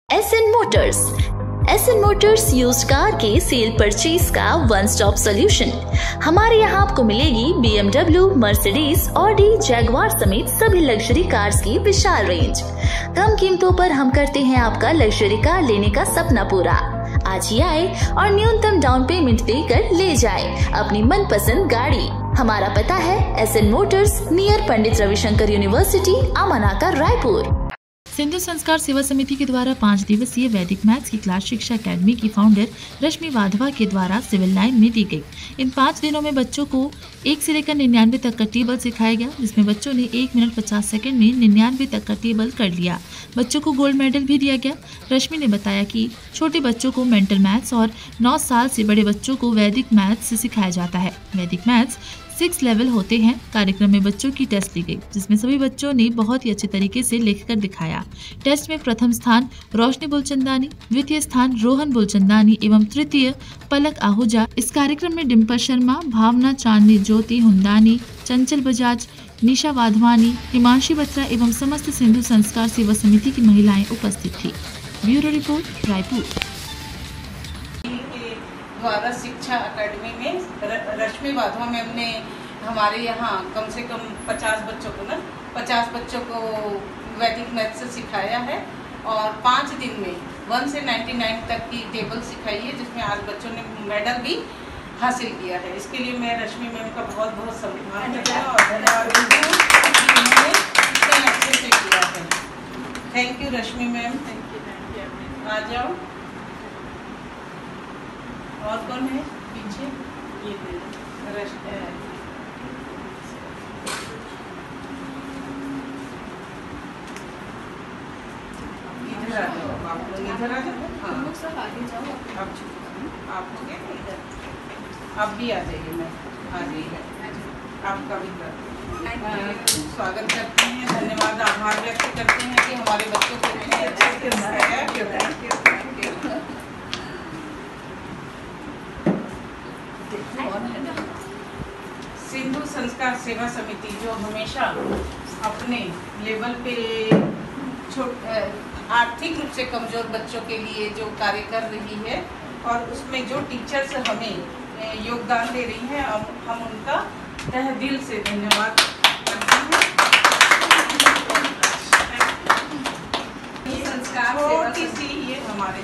SN Motors. SN Motors used car के cell purchase का one stop solution. हमारे यहाँ आपको मिलेगी BMW, मर्सिडीज, ऑडी, जैगवार समेत सभी लग्जरी कार्स की विशाल रेंज। कम कीमतों पर हम करते हैं आपका लग्जरी कार लेने का सपना पूरा। आज ही आए और न्यूनतम डाउन पेमेंट देकर ले जाए अपनी मनपसंद गाड़ी। हमारा पता है SN Motors, near Pandit Ravishankar university, अमानाका, Raipur. Sindhu संस्कार सेवा समिति के द्वारा 5 दिवसीय वैदिक मैथ्स की क्लास शिक्षा अकेडमी की फाउंडर रश्मि वाधवा के द्वारा सिविल लाइन में दी गई। इन 5 दिनों में बच्चों को 1 से लेकर 99 तक का टेबल सिखाया गया, जिसमें बच्चों ने 1 मिनट 50 सेकंड में 99 तक का टेबल कर लिया। बच्चों को गोल्ड मेडल भी दिया गया। रश्मि ने बताया कि छोटे बच्चों को मेंटल मैथ्स और 9 साल से बड़े बच्चों को वैदिक मैथ्स सिखाया जाता है। वैदिक मैथ्स 6 लेवल होते हैं। कार्यक्रम में बच्चों की टेस्ट ली गई, जिसमें सभी बच्चों ने बहुत ही अच्छे तरीके से लिखकर दिखाया। टेस्ट में प्रथम स्थान रोशनी बुलचंदानी, द्वितीय स्थान रोहन बुलचंदानी एवं तृतीय पलक आहूजा। इस कार्यक्रम में डिम्पल शर्मा, भावना चांदनी, ज्योति हुंदानी, चंचल बजाज, निशा वाधवानी, हिमांशी बत्रा एवं समस्त सिंधु संस्कार सेवा समिति की महिलाएं उपस्थित थी। Bureau report, Raipur. द्वारा शिक्षा अकेडमी में रश्मि वाधवा मैम ने हमारे यहाँ कम से कम 50 बच्चों को वैदिक मैथ्स से सिखाया है और 5 दिन में 1 से 99 तक की टेबल सिखाई है, जिसमें आज बच्चों ने मेडल भी हासिल किया है। इसके लिए मैं रश्मि मैम का बहुत बहुत सम्मान करता हूँ और धन्यवाद देती हूँ कि उन्होंने इतने अच्छे से किया है। Thank you Rashmi ma'am. आ जाओ। और कौन है पीछे? ये इधर आ जाओ, आप लोग इधर आ जाओ। हाँ, सब आगे जाओ। आप हो गए इधर, आप भी आ जाइए। मैं आ जाइए, आपका भी स्वागत करते हैं, धन्यवाद, आभार व्यक्त करते हैं कि हमारे बच्चों को इतने अच्छे से सिखाया। सिंधु संस्कार सेवा समिति जो हमेशा अपने लेवल पे आर्थिक रूप से कमजोर बच्चों के लिए जो कार्य कर रही है और उसमें जो टीचर्स हमें योगदान दे रही हैं, हम उनका तहे दिल से धन्यवाद करते हैं। ये संस्कार छोटी सी ये हमारे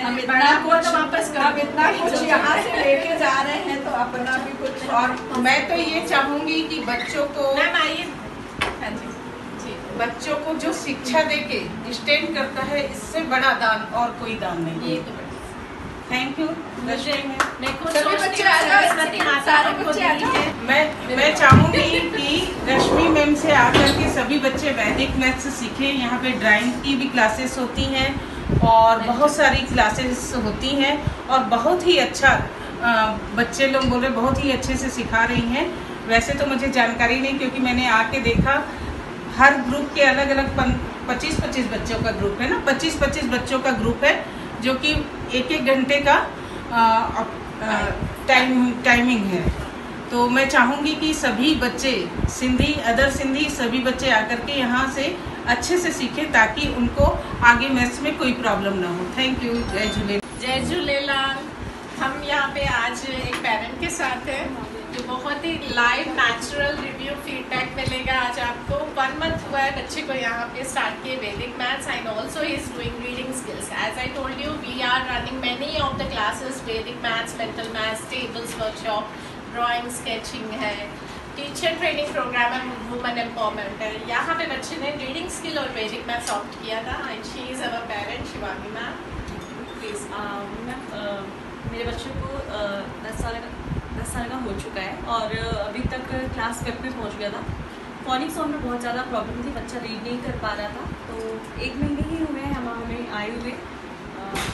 हम इतना कुछ यहाँ से लेके जा रहे हैं तो अपना भी कुछ। और मैं तो ये चाहूंगी कि बच्चों को जो शिक्षा देके स्टैंड करता है, इससे बड़ा दान और कोई दान नहीं। Thank you. मैं चाहूंगी कि रश्मि मैम से आकर के सभी बच्चे वैदिक मैथ्स सीखें। यहाँ पे ड्राइंग की भी क्लासेस होती हैं और बहुत सारी क्लासेस होती हैं और बहुत ही अच्छा बच्चे लोग बोल रहे बहुत ही अच्छे से सिखा रही हैं। वैसे तो मुझे जानकारी नहीं, क्योंकि मैंने आके देखा हर ग्रुप के अलग अलग 25-25 बच्चों का ग्रुप है ना, 25-25 बच्चों का ग्रुप है, जो कि 1-1 घंटे का टाइमिंग है। तो मैं चाहूँगी कि सभी बच्चे सिंधी, अदर सिंधी सभी बच्चे आकर के यहाँ से अच्छे से सीखें, ताकि उनको आगे मैथ्स में कोई प्रॉब्लम ना हो। Thank you. जय झूलेलाल। जय झूलेलाल। हम यहाँ पे आज एक पेरेंट के साथ हैं, जो बहुत ही लाइव नेचुरल रिव्यू फीडबैक मिलेगा आज आपको। 1 मंथ हुआ है बच्चे को यहाँ पे स्टार्ट किए Vedic maths and also he is doing reading skills. As I told you, we are running many of the classes, Vedic maths, mental maths, tables workshop, drawing, sketching है, टीचर ट्रेनिंग प्रोग्राम है, women empowerment है। यहाँ पे बच्चे ने reading skill और वैदिक maths opt किया था and she is our parent Shivani ma'am. Please ma'am, मेरे बच्चे को 10 साल का हो चुका है और अभी तक क्लास 5 में पहुँच गया था। फोनिक्स में बहुत ज़्यादा प्रॉब्लम थी, बच्चा रीड नहीं कर पा रहा था। तो 1 महीने ही हुए हैं हमें आए हुए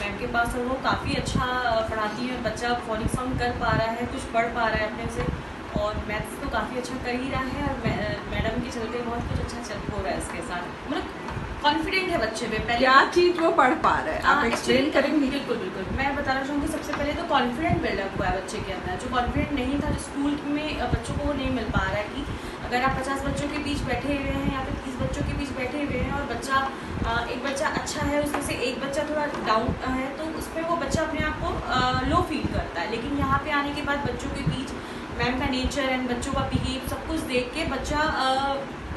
मैम के पास, और वो काफ़ी अच्छा पढ़ाती है। बच्चा फोनिक्स साउंड कर पा रहा है, कुछ पढ़ पा रहा है अपने से, और मैथ्स तो काफ़ी अच्छा कर ही रहा है। और मैडम के चलते बहुत कुछ अच्छा हो रहा है इसके साथ। मतलब कॉन्फिडेंट है बच्चे में। पहले क्या चीज वो पढ़ पा रहे हैं, आप एक्सप्लेन करेंगे? बिल्कुल बिल्कुल। मैं बताना चाहूँगी, सबसे पहले तो कॉन्फिडेंट बिल्डअप हुआ है बच्चे के अंदर। जो कॉन्फिडेंट नहीं था, जो स्कूल में बच्चों को वो नहीं मिल पा रहा है कि अगर आप 50 बच्चों के बीच बैठे हुए हैं या फिर 30 बच्चों के बीच बैठे हुए हैं और एक बच्चा अच्छा है, उसमें से एक बच्चा थोड़ा डाउन है, तो उसमें वो बच्चा अपने आप को लो फील करता है। लेकिन यहाँ पे आने के बाद बच्चों के बीच मैम का नेचर एंड बच्चों का बिहेव सब कुछ देख के बच्चा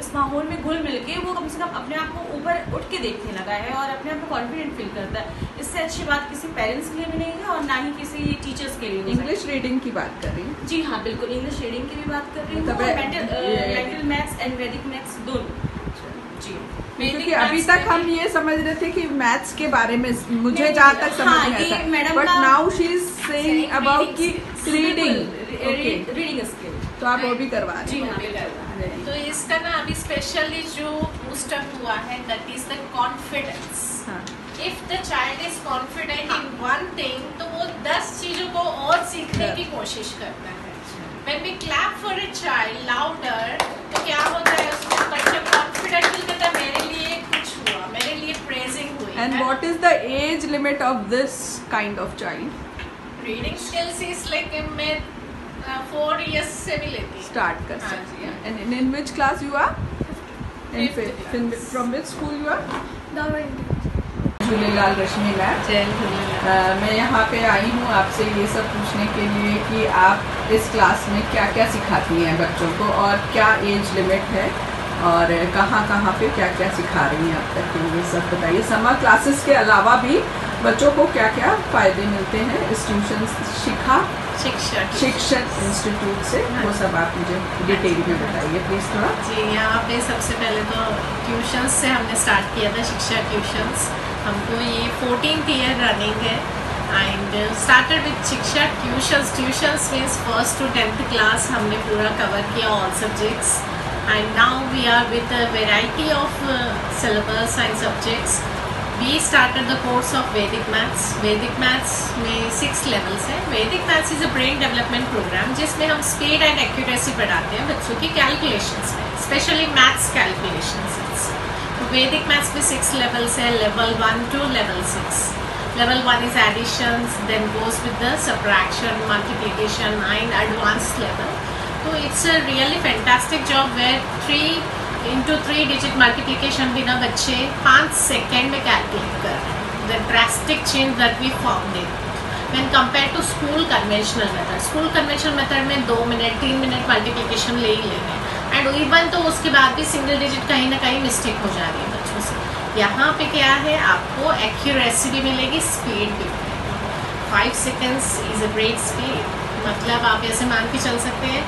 इस माहौल में घुल मिल के वो कम से कम अपने आप को ऊपर उठ के देखने लगा है और अपने आप को कॉन्फिडेंट फील करता है। इससे अच्छी बात किसी पेरेंट्स के लिए भी नहीं है और ना ही किसी टीचर्स के लिए। इंग्लिश रीडिंग की बात कर रही हूँ। जी हाँ, बिल्कुल इंग्लिश रीडिंग की भी बात कर रही हूँ, मेंटल मैथ्स एंड वैदिक मैथ्स दोनों। जी, क्योंकि अभी तक हम ये समझ रहे थे कि मैथ्स के बारे में मुझे जहाँ तक समझ में आया था, but now she is saying about की रीडिंग स्किल, तो आप वो भी करवा रहे जी हाँ। तो इसका ना अभी स्पेशली जो बूस्टअप हुआ है that is the confidence. If the child is confident in one thing तो वो 10 चीजों को और सीखने की कोशिश करता है। When we clap for a child louder, तो क्या होता है, उसको बच्चा कॉन्फिडेंट फील करता है, मेरे लिए कुछ हुआ, मेरे लिए प्रेजिंग हुई। And what is the age limit of this kind of child? Reading skills is like मैं 4 years से भी लेती हूँ। Start कर सकती हैं। And in which class you are? From which school you are? Jhulelal Rashmi ma'am, मैं यहाँ पे आई हूँ आपसे ये सब पूछने के लिए कि आप इस क्लास में क्या क्या सिखाती हैं बच्चों को और क्या एज लिमिट है और कहाँ पे क्या क्या सिखा रही हैं अब तक, ये सब बताइए। समर क्लासेस के अलावा भी बच्चों को क्या क्या फ़ायदे मिलते हैं इस शिक्षण इंस्टीट्यूट से, वो सब आप मुझे डिटेल में बताइए प्लीज़ थोड़ा। जी, यहाँ पे सबसे पहले तो ट्यूशन्स से हमने स्टार्ट किया था, शिक्षा ट्यूशन्स। हमको ये 14th ईयर रनिंग है and started with Shiksha tuitions means 1st to 10th class हमने पूरा कवर किया, all subjects. And now we are with a variety of syllabus and subjects. We started the course of Vedic maths. Vedic maths में 6 levels हैं। Vedic maths is a brain development programme जिसमें हम speed and accuracy बढ़ाते हैं बच्चों की calculations में, specially maths calculations. वैदिक मैथ्स में 6 लेवल्स है, level 1 to level 6. Level 1 is additions, then goes with the subtraction, multiplication and advanced level. So it's a really fantastic job where 3 into 3 digit multiplication बिना बच्चे 5 second में calculate कर रहे हैं। The drastic change that we found it when compared to school conventional method. School conventional method में 2 minute 3 minute multiplication ले ही लेंगे and even तो उसके बाद भी सिंगल डिजिट कहीं ना कहीं मिस्टेक हो जा रही है बच्चों से। यहाँ पे क्या है, आपको एक्यूरेसी भी मिलेगी, स्पीड भी मिलेगी। 5 seconds is a great speed, मतलब आप ऐसे मान के चल सकते हैं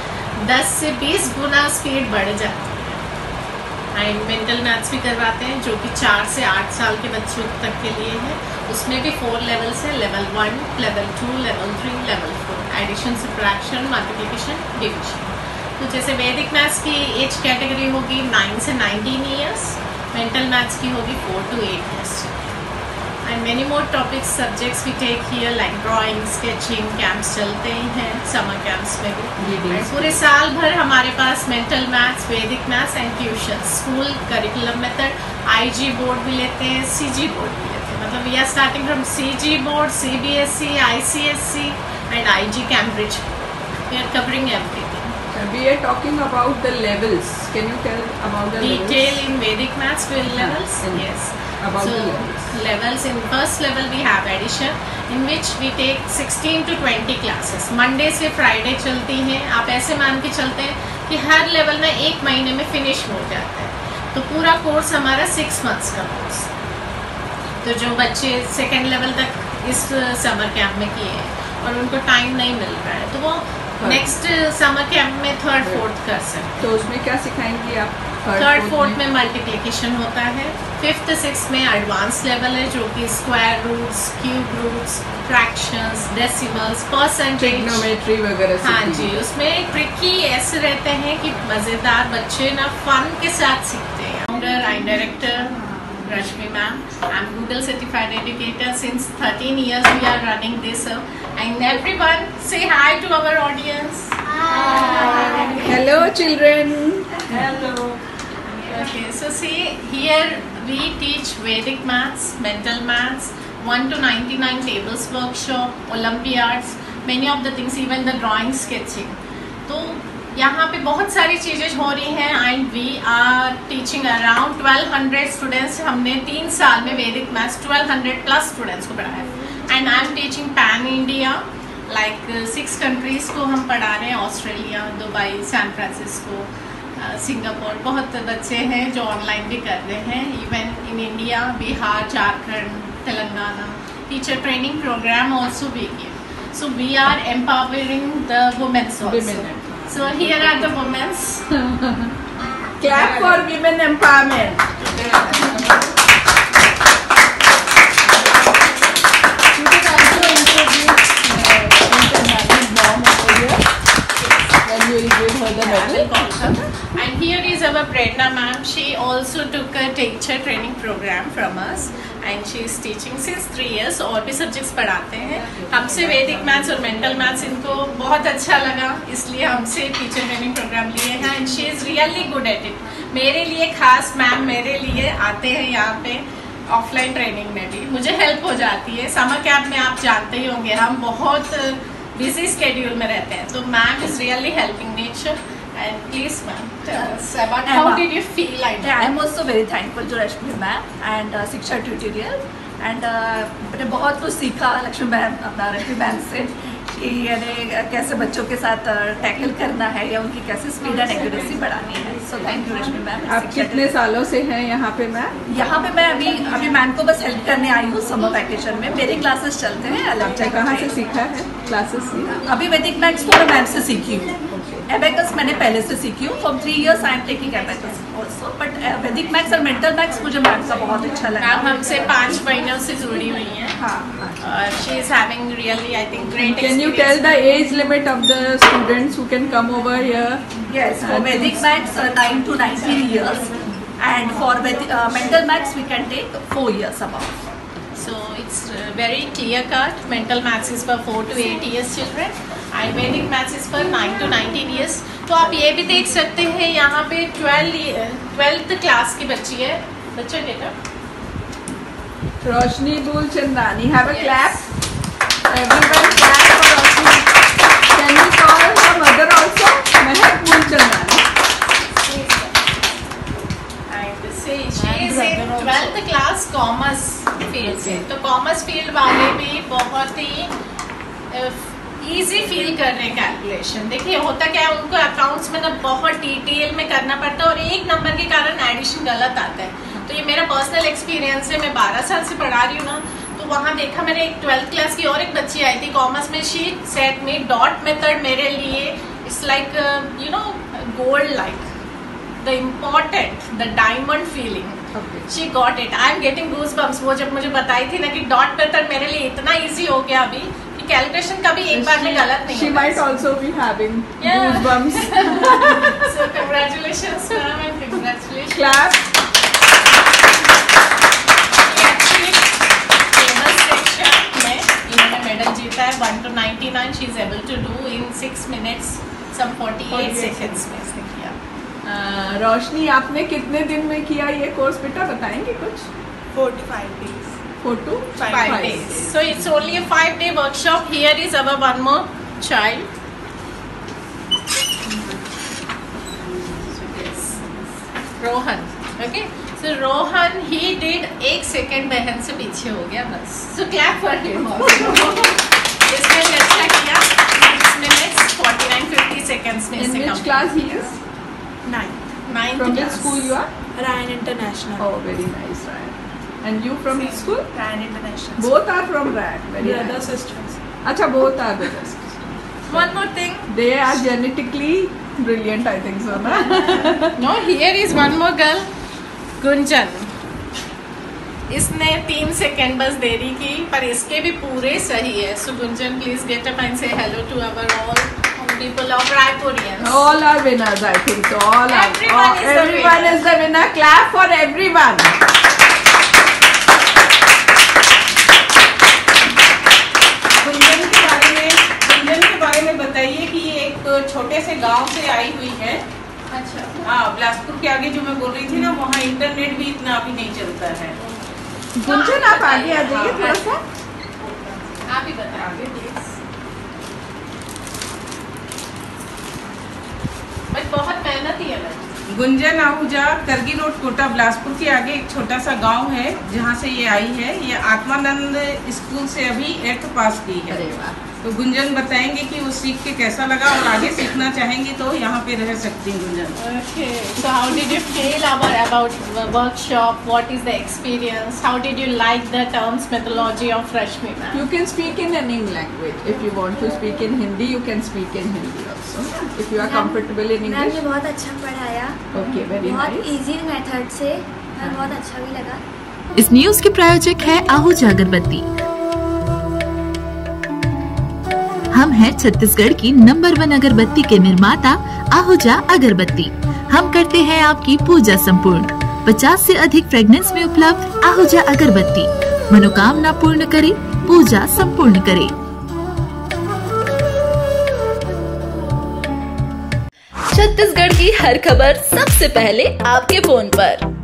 10 से 20 गुना स्पीड बढ़ जाती है। एंड मेंटल मैथ्स भी करवाते हैं जो कि 4 से 8 साल के बच्चों तक के लिए है। उसमें भी 4 लेवल्स है, level 1, level 2, level 3, level 4, addition, subtraction, multiplication, division. तो जैसे वैदिक मैथ्स की एज कैटेगरी होगी 9 से 19 ईयर्स, मेंटल मैथ्स की होगी 4 to 8 years। And many more topics subjects we take here like drawing, sketching, camps चलते ही हैं, समर कैंप्स में भी। पूरे साल भर हमारे पास mental maths, Vedic maths and tuition, school curriculum method, IG board भी लेते हैं, CG बोर्ड भी लेते हैं। मतलब we are starting from CG board, CBSE, ICSE and IG Cambridge. We are covering everything. We are talking about the levels. Can you tell about the detail in Vedic maths levels? Yes. About so, the levels. In first level we have addition, in which we take 16 to 20 classes. Monday से Friday चलती हैं। आप ऐसे मान के चलते हैं कि हर लेवल में 1 महीने में फिनिश हो जाता है। तो पूरा कोर्स हमारा 6 months का कोर्स। तो जो बच्चे सेकेंड लेवल तक इस समर कैंप में किए हैं और उनको टाइम नहीं मिल रहा है तो वो नेक्स्ट समर कैंप में 3rd 4th कर सकते। तो उसमें क्या सिखाएंगी आप? 3rd 4th में मल्टीप्लिकेशन होता है। 5th 6th में एडवांस लेवल है जो कि square roots, cube roots, fractions, decimals, percentage, trigonometry वगैरह। हाँ जी, उसमें ट्रिकी ऐसे रहते हैं कि मज़ेदार बच्चे ना फन के साथ सीखते हैं। Founder and director Rashmi ma'am, I'm Google certified educator. Since 13 years we are running this, and everyone say hi to our audience. Hi. Hello children. Hello. Okay, so see here we teach Vedic maths, mental maths, 1 to 99 tables workshop, Olympiads, many of the things, even the drawing, sketching. तो यहाँ पे बहुत सारी चीज़ें हो रही हैं and we are teaching around 1200 students. हमने 3 साल में वैदिक मैथ्स 1200 प्लस स्टूडेंट्स को पढ़ाया and I am teaching pan India like 6 countries को हम पढ़ा रहे हैं, Australia, Dubai, San Francisco, Singapore. बहुत बच्चे हैं जो ऑनलाइन भी कर रहे हैं, even in India, Bihar, Jharkhand, Telangana. Teacher training programme also we give, so we are empowering the womens also. So here are the women's. Clap for women empowerment. You can also introduce International mom over here. Then you will give her the medal. And here is our Prerna ma'am. She also took a teacher training program from us. And she is teaching since 3 years। और भी subjects पढ़ाते हैं हमसे, वैदिक maths और mental maths इनको बहुत अच्छा लगा, इसलिए हमसे टीचर ट्रेनिंग प्रोग्राम लिए हैं and she is really good at it. मेरे लिए खास मैम मेरे लिए आते हैं यहाँ पे ऑफलाइन ट्रेनिंग में भी, मुझे हेल्प हो जाती है। समर कैंप में आप जानते ही होंगे हम बहुत बिजी स्केड्यूल में रहते हैं, तो ma'am is really helping nature. And please, ma'am, tell us about how did you feel? I am also very thankful to Rashmi ma'am and Shiksha Tutorial and मैंने बहुत कुछ सीखा लक्ष्मी मैम, अपना रश्मि मैम से, कि यानी कैसे बच्चों के साथ टैकल करना है या उनकी कैसे स्पीड एंड एक्यूरेसी बढ़ानी है। So thank you Rashmi ma'am. आप कितने सालों से हैं यहाँ पे मैम? यहाँ पे मैं अभी मैम को बस हेल्प करने आई हूँ समर वैकेशन में। मेरे क्लासेस चलते हैं अलग जगह। कहाँ से सीखा है क्लासेस? अभी वैदिक मैथ्स तो मैं मैम से सीखी हूँ, एबेकस मैंने पहले से सीखी हूँ। For 3 years I am taking abacus also, but वैदिक मैथ्स और मेंटल मैथ्स मुझे मैम का बहुत अच्छा लगा। मैम हमसे 5 महीनों से जुड़ी हुई हैं। हाँ। She is having really I think great. Can you tell the age limit of the students who can come over here? Yes, for Vedic maths 9 to 19 years, and for mental maths we can take 4 years above. So it's very clear cut. Mental maths is for 4 to 8 years children, and Vedic maths is for 9 to 19 years. तो आप ये भी देख सकते हैं यहाँ पे 12th class की बच्ची है। बच्चा बेटा रोशनी Bulchandani, have a clap. Everyone clap for Roshni. Can you call her mother also? Mehak Bulchandani. And she is in 12th class commerce field से। तो कॉमर्स फील्ड वाले भी बहुत ही ईजी फील कर रहे हैं कैलकुलेशन। देखिए होता क्या है, उनको अकाउंट्स में ना बहुत डिटेल में करना पड़ता है और एक नंबर के कारण एडिशन गलत आता है। तो ये मेरा पर्सनल एक्सपीरियंस है, मैं 12 साल से पढ़ा रही हूँ ना, तो वहाँ देखा मैंने एक 12th क्लास की और एक बच्ची आई थी कॉमर्स में। शी सेट में डॉट मेथड मेरे लिए it's like you know gold, like the important the diamond feeling. She got it. I am getting goose bumps. वो जब मुझे बताई थी ना कि डॉट मेथड मेरे लिए इतना ईजी हो गया अभी कि कैलकुलेशन कभी एक बार में गलत नहीं। She might also be having goosebumps. So congratulations ma'am and congratulations. Clap. इन्होंने मेडल जीता है 1 to 99 she is able to do in 6 minutes some 48 seconds में इसने किया। रोशनी, आपने कितने दिन में किया ये कोर्स बेटा, बताएंगे कुछ? 4 to 5 days. 4 to 5 days. So it's only a 5-day workshop. Here is our one more child. Rohan. Okay. So Rohan, he did 1 second बहन से पीछे हो गया बस। So clap for him also. इसने अच्छा किया 6 minutes 49-50 seconds में In इसे which class he is? 9. From which school you are? Ryan International. Oh, very nice, Ryan. And you from which school? Ryan International. Both are from Ryan. Very The other nice. sisters. Acha, both are the best. One more thing. They are genetically brilliant, I think so, na? No, here is one more girl. Gunjan, इसने 3 second बस देरी की पर इसके भी पूरे सही है। So Gunjan, please get up and say hello to our all people of Raipurians. All are winners, I think so. Everyone is the winner. Clap for everyone. Gunjan के बारे में बताइए कि ये एक छोटे से गांव से आई हुई है। अच्छा। हाँ, बिलासपुर के आगे जो मैं बोल रही थी ना, वहाँ इंटरनेट भी इतना अभी नहीं चलता है। गुंजन, आप आगे आ जाइए थोड़ा सा। आप ही बताइए प्लीज। बट बहुत मेहनती है लड़की। गुंजन आहूजा, करगी रोड, कोटा, बिलासपुर के आगे एक छोटा सा गांव है जहां से ये आई है। ये आत्मानंद स्कूल से अभी 8th पास की है। अरे वाह। तो गुंजन बताएंगे कि वो सीख के कैसा लगा, और आगे सीखना चाहेंगी तो यहाँ पे रह सकती हैं Gunjan. Okay, so how did you feel about the workshop? What is the experience? How did you like the terms methodology of Rashmi ma'am? You can speak in any language. If you want to speak in Hindi, you can speak in Hindi also. If you are comfortable in ma'am English. ने बहुत अच्छा पढ़ाया, Okay, very बहुत nice. Easy method से, हमें बहुत अच्छा भी लगा। इस न्यूज के प्रायोजक है आहूजा अगरबत्ती। हम हैं छत्तीसगढ़ की नंबर 1 अगरबत्ती के निर्माता आहूजा अगरबत्ती। हम करते हैं आपकी पूजा संपूर्ण। 50 से अधिक फ्रेग्रेंस में उपलब्ध आहूजा अगरबत्ती मनोकामना पूर्ण करे, पूजा संपूर्ण करे। छत्तीसगढ़ की हर खबर सबसे पहले आपके फोन पर।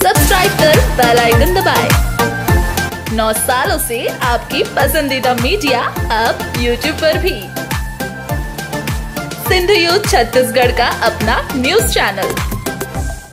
सब्सक्राइब कर बेल आइकन दबाएं। 9 सालों से आपकी पसंदीदा मीडिया अब YouTube पर भी। सिंधु यूथ छत्तीसगढ़ का अपना न्यूज चैनल।